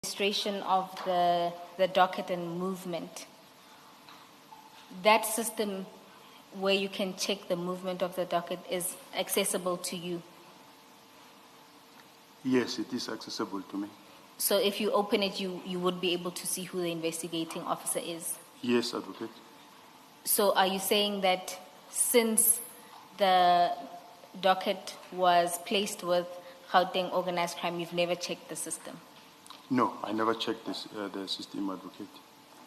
Administration of the docket and movement, that system where you can check the movement of the docket is accessible to you? Yes, it is accessible to me. So if you open it, you would be able to see who the investigating officer is? Yes, Advocate. So are you saying that since the docket was placed with Gauteng organized crime, you've never checked the system? No, I never checked this, the system, Advocate.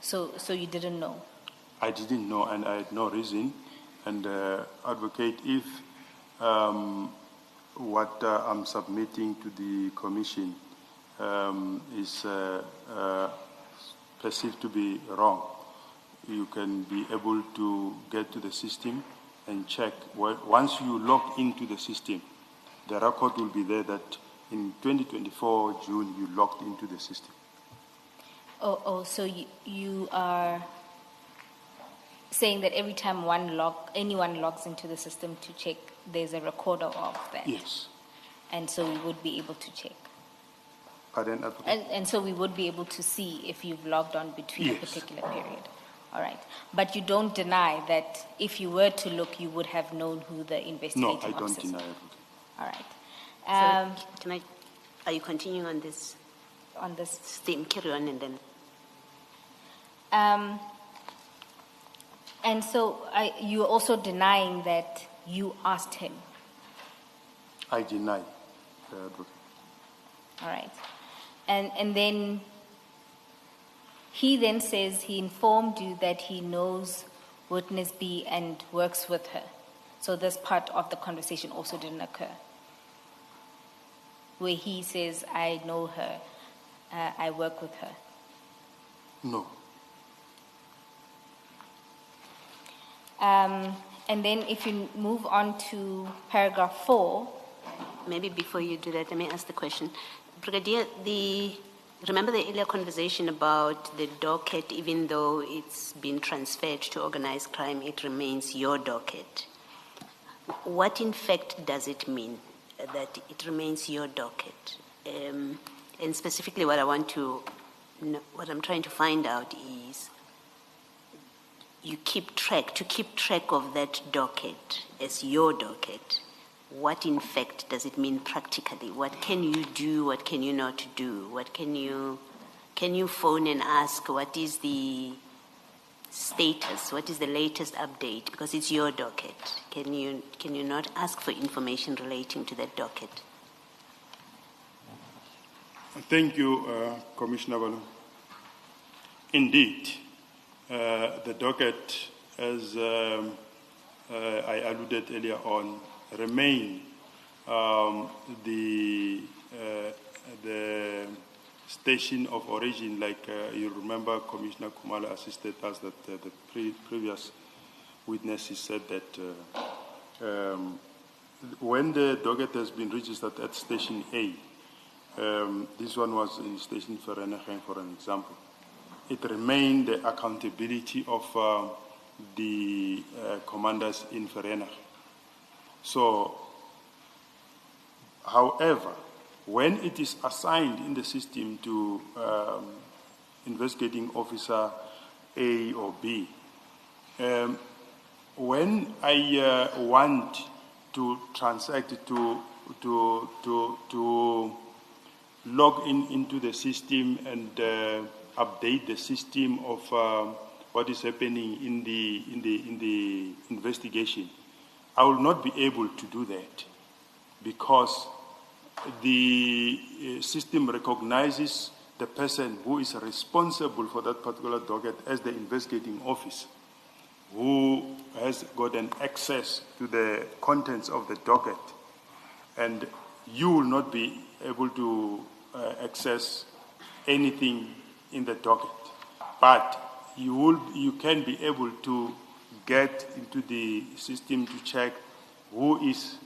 So you didn't know? I didn't know, and I had no reason. And Advocate, if what I'm submitting to the Commission is perceived to be wrong, you can be able to get to the system and check. Once you log into the system, the record will be there that in 2024 June you logged into the system. So you are saying that every time anyone logs into the system to check, there's a recorder of that? Yes. And so we would be able to check? Pardon, Advocate? And so we would be able to see if you've logged on between a particular period. All right. But you don't deny that if you were to look, you would have known who the investigating officers were? No, I don't deny it. All right. So are you continuing on this? On this theme? Carry on and then. And so you're also denying that you asked him? I deny, Advocate. All right. And then he then says he informed you that he knows witness B and works with her. So this part of the conversation also didn't occur, where he says, I know her, I work with her. No. And then if you move on to paragraph 4. Maybe before you do that, let me ask the question. Brigadier, remember the earlier conversation about the docket, even though it's been transferred to organized crime, it remains your docket. What in fact does it mean that it remains your docket? And specifically what I'm trying to find out is, to keep track of that docket as your docket. What in fact does it mean practically? What can you do? What can you not do? What can you phone and ask? What is the status? What is the latest update? Because it's your docket. Can you not ask for information relating to that docket? Thank you, Commissioner Balu. Indeed, the docket, as I alluded earlier on, remain the station of origin. Like you remember, Commissioner Khumalo assisted us that the previous witnesses said that when the docket has been registered at Station A, this one was in Station Vereeniging, for an example, it remained the accountability of the commanders in Vereeniging. So, however, when it is assigned in the system to investigating officer A or B, when I want to transact, to log into the system and update the system of what is happening in the investigation, I will not be able to do that because the system recognizes the person who is responsible for that particular docket as the investigating officer, who has got an access to the contents of the docket, and you will not be able to access anything in the docket, but you can be able to get into the system to check who is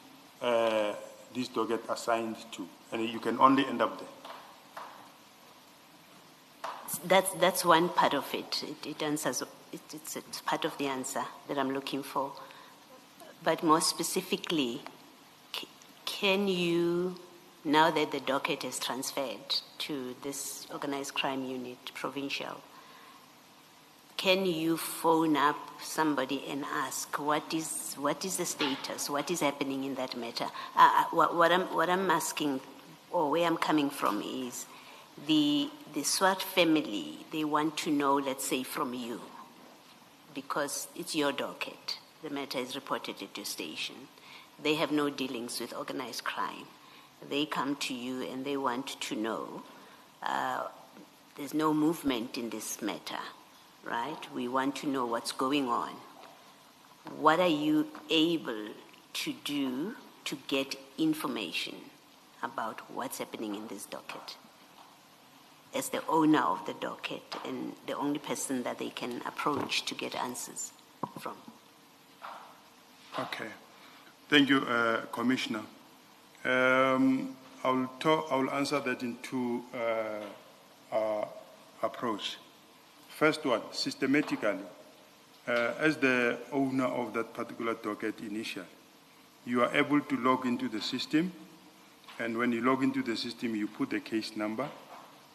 this docket assigned to, and you can only end up there. That's one part of it. It answers. It's part of the answer that I'm looking for. But more specifically, can you now that the docket is transferred to this organized crime unit, provincial, can you phone up somebody and ask what is the status, what is happening in that matter? What I'm asking, or where I'm coming from, is the Swart family. They want to know, let's say, from you, because it's your docket. The matter is reported at your station. They have no dealings with organized crime. They come to you and they want to know. There's no movement in this matter. Right? We want to know what's going on. What are you able to do to get information about what's happening in this docket? As the owner of the docket and the only person that they can approach to get answers from. Okay. Thank you, Commissioner. I'll answer that in two approach. First one, systematically, as the owner of that particular docket initial, you are able to log into the system, and when you log into the system, you put the case number.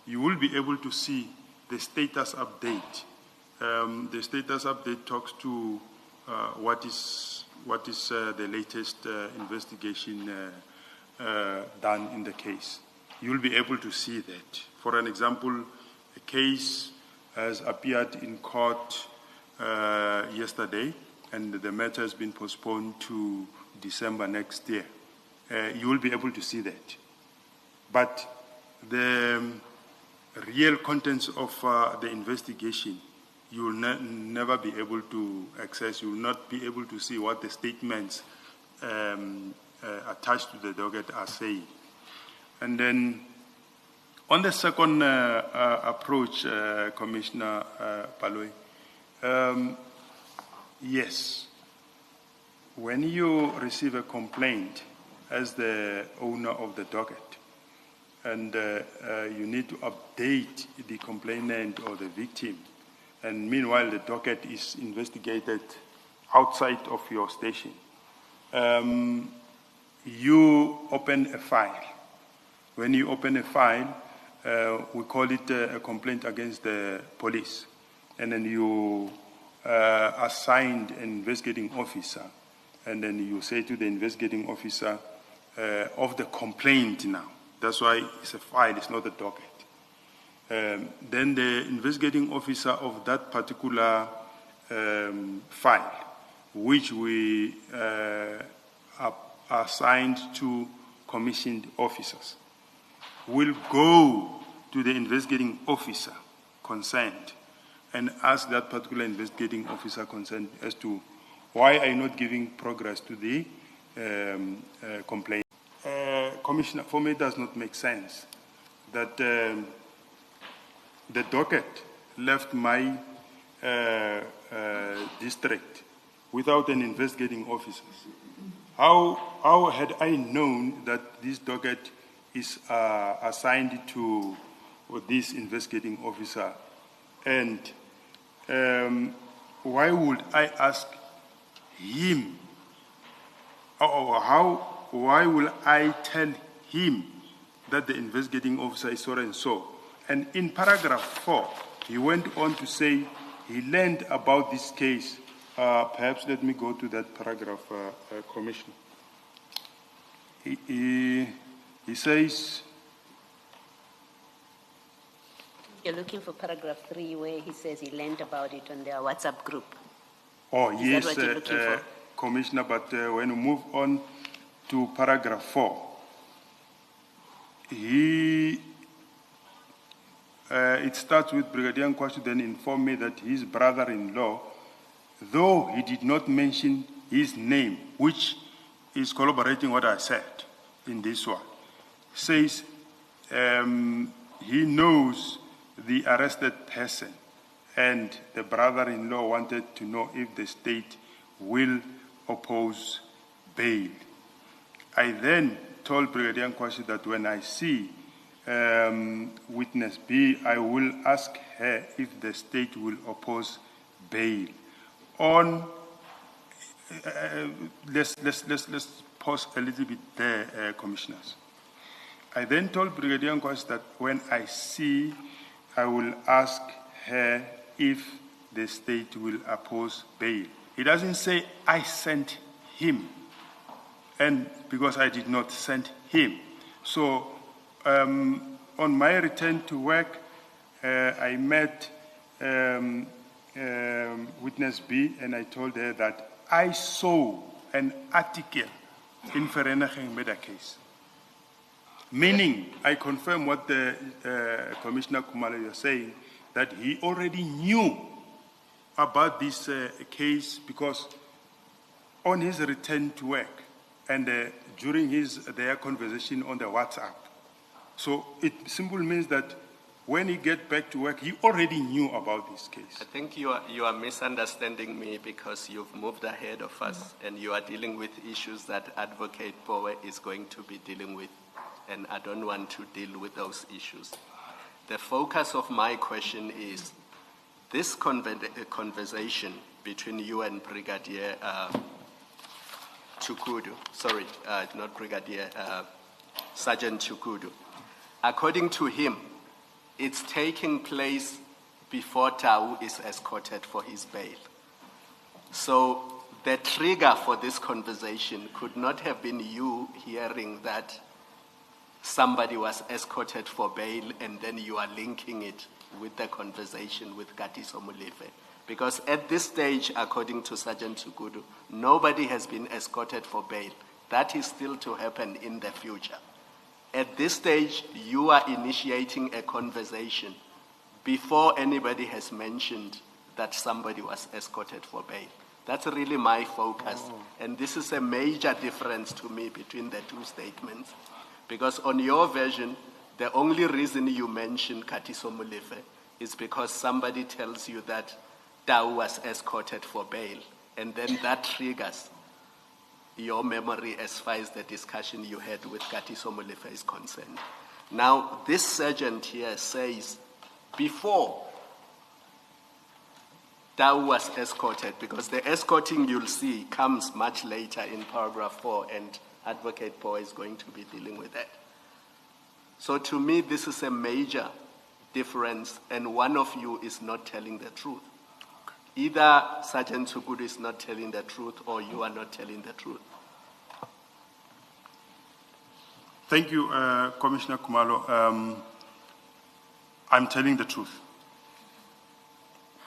You will be able to see the status update. The status update talks to what is the latest investigation done in the case. You will be able to see that. For an example, a case has appeared in court yesterday, and the matter has been postponed to December next year. You will be able to see that. But the real contents of the investigation, you will never be able to access. You will not be able to see what the statements attached to the docket are saying. And then, on the second approach, Commissioner Pule, yes, when you receive a complaint as the owner of the docket, and you need to update the complainant or the victim, and meanwhile the docket is investigated outside of your station, you open a file. When you open a file, we call it a complaint against the police, and then you assign an investigating officer, and then you say to the investigating officer of the complaint now. That's why it's a file, it's not a docket. Then the investigating officer of that particular file, which we are assigned to commissioned officers, will go to the investigating officer concerned and ask that particular investigating officer concerned as to why are you not giving progress to the complaint. Commissioner, for me it does not make sense that the docket left my district without an investigating officer. How had I known that this docket is assigned to this investigating officer? And why would I ask him? Why will I tell him that the investigating officer is so and so? And in paragraph 4, he went on to say he learned about this case. Perhaps let me go to that paragraph, Commissioner. He says, you're looking for paragraph 3 where he says he learned about it on their WhatsApp group. Oh, Is yes, that what you're looking for? Commissioner, but when we move on to paragraph 4, it starts with Brigadier Nkhwashu then informed me that his brother-in-law, though he did not mention his name, which is corroborating what I said in this one, says he knows the arrested person, and the brother-in-law wanted to know if the state will oppose bail. I then told Brigadier Nkhwashu that when I see witness B, I will ask her if the state will oppose bail. Let's pause a little bit there, commissioners. I then told Brigadier Nkhwashu that when I see, I will ask her if the state will oppose bail. He doesn't say I sent him, and because I did not send him. So on my return to work, I met witness B, and I told her that I saw an article in Vereeniging made a case. Meaning, I confirm what the Commissioner Khumalo is saying, that he already knew about this case because on his return to work and during their conversation on the WhatsApp. So it simply means that when he get back to work, he already knew about this case. I think you are misunderstanding me because you've moved ahead of us and you are dealing with issues that Advocate Pule is going to be dealing with, and I don't want to deal with those issues. The focus of my question is this conversation between you and Brigadier Tshikudu, sorry, not Brigadier, Sergeant Tshikudu. According to him, it's taking place before Tau is escorted for his bail. So the trigger for this conversation could not have been you hearing that somebody was escorted for bail and then you are linking it with the conversation with Katiso Molefe. Because at this stage, according to Sergeant Tshikudu, nobody has been escorted for bail. That is still to happen in the future. At this stage, you are initiating a conversation before anybody has mentioned that somebody was escorted for bail. That's really my focus. And this is a major difference to me between the two statements. Because on your version, the only reason you mention Katiso Molefe is because somebody tells you that Tau was escorted for bail. And then that triggers your memory as far as the discussion you had with Katiso Molefe is concerned. Now, this sergeant here says, before Tau was escorted, because the escorting you'll see comes much later in paragraph 4, and Advocate Pule is going to be dealing with that. So to me, this is a major difference, and one of you is not telling the truth. Either Sergeant Tshikudu is not telling the truth or you are not telling the truth. Thank you, Commissioner Khumalo. I'm telling the truth.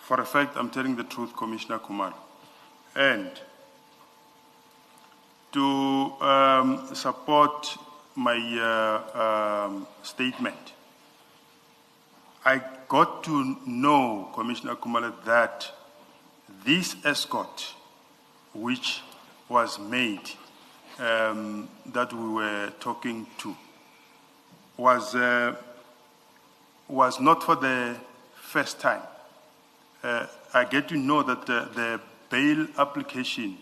For a fact, I'm telling the truth, Commissioner Khumalo. And to support my statement, I got to know, Commissioner Khumalo, that this escort, which was made, that we were talking to, was not for the first time. I get to know that the bail application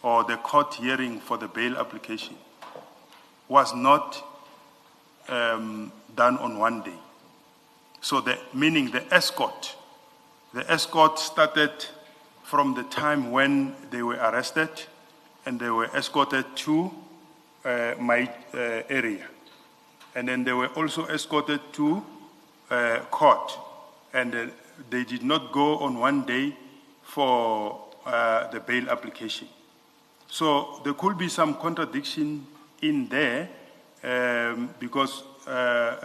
or the court hearing for the bail application was not done on one day. So meaning the escort started from the time when they were arrested and they were escorted to my area. And then they were also escorted to court. And they did not go on one day for the bail application. So there could be some contradiction in there because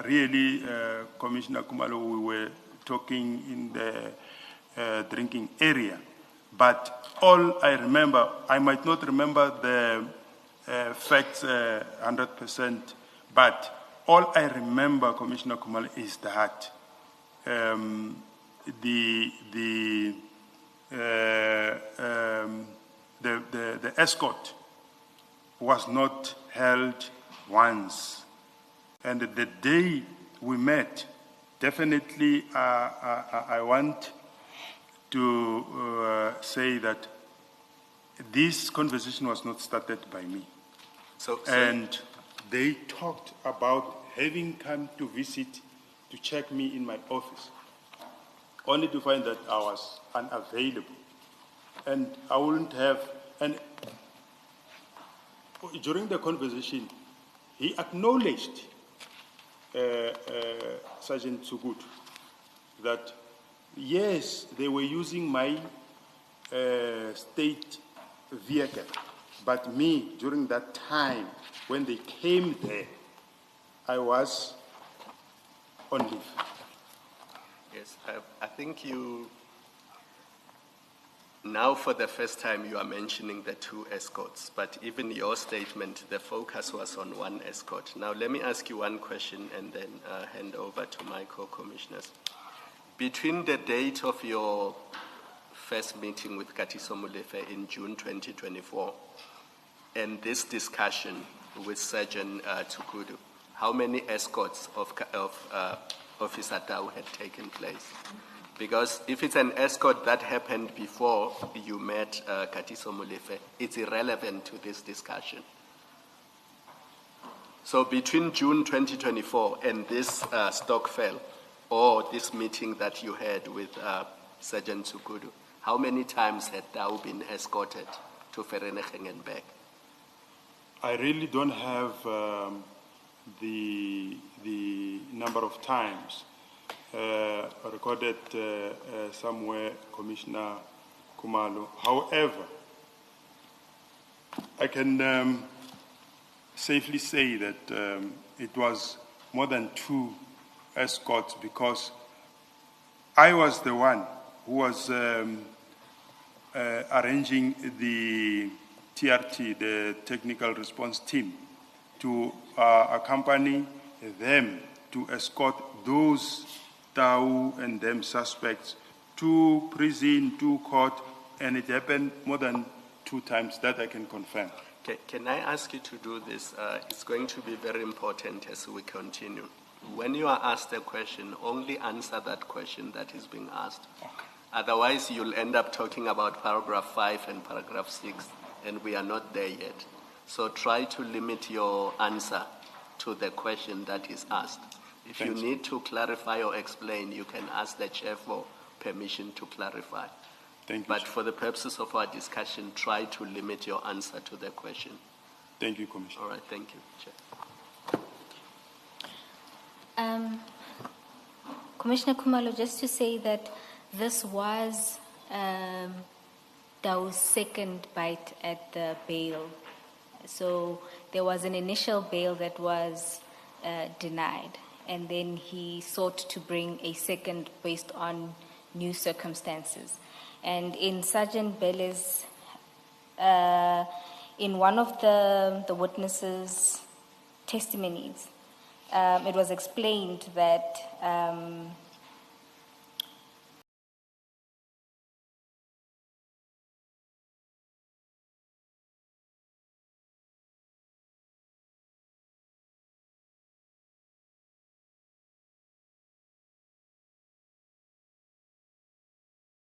really, Commissioner Khumalo, we were talking in the drinking area. But all I remember, I might not remember the facts 100%, but all I remember, Commissioner Khumalo, is that the escort was not held once. And the day we met, definitely I want to say that this conversation was not started by me. And they talked about having come to visit, to check me in my office, only to find that I was unavailable. And I wouldn't have, and during the conversation, he acknowledged Sergeant Tshikudu that yes, they were using my state vehicle, but me, during that time, when they came there, I was on leave. Yes, I think you, now for the first time you are mentioning the two escorts, but even your statement, the focus was on one escort. Now let me ask you one question and then hand over to my co-commissioners. Between the date of your first meeting with Katiso Molefe in June 2024 and this discussion with Sergeant Tshikudu, how many escorts of Officer Tau had taken place? Because if it's an escort that happened before you met Katiso Molefe, it's irrelevant to this discussion. So between June 2024 and this stock fell, or this meeting that you had with Sergeant Tshikudu, how many times had Tau been escorted to Vereeniging and back? I really don't have the number of times recorded somewhere, Commissioner Khumalo. However, I can safely say that it was more than 2 escorts, because I was the one who was arranging the TRT, the Technical Response Team, to accompany them to escort those Tau and them suspects to prison, to court, and it happened more than 2 times, that I can confirm. Can I ask you to do this? It's going to be very important as we continue. When you are asked a question, only answer that question that is being asked. Okay. Otherwise, you'll end up talking about paragraph 5 and paragraph 6, and we are not there yet. So try to limit your answer to the question that is asked. If you need to clarify or explain, you can ask the chair for permission to clarify. Thank you. But for the purposes of our discussion, try to limit your answer to the question. Thank you, Commissioner. All right, thank you, Chair. Commissioner Khumalo, just to say that this was Tau's second bite at the bail. So there was an initial bail that was denied, and then he sought to bring a second based on new circumstances. And in Sergeant Belle's, in one of the witnesses' testimonies, it was explained that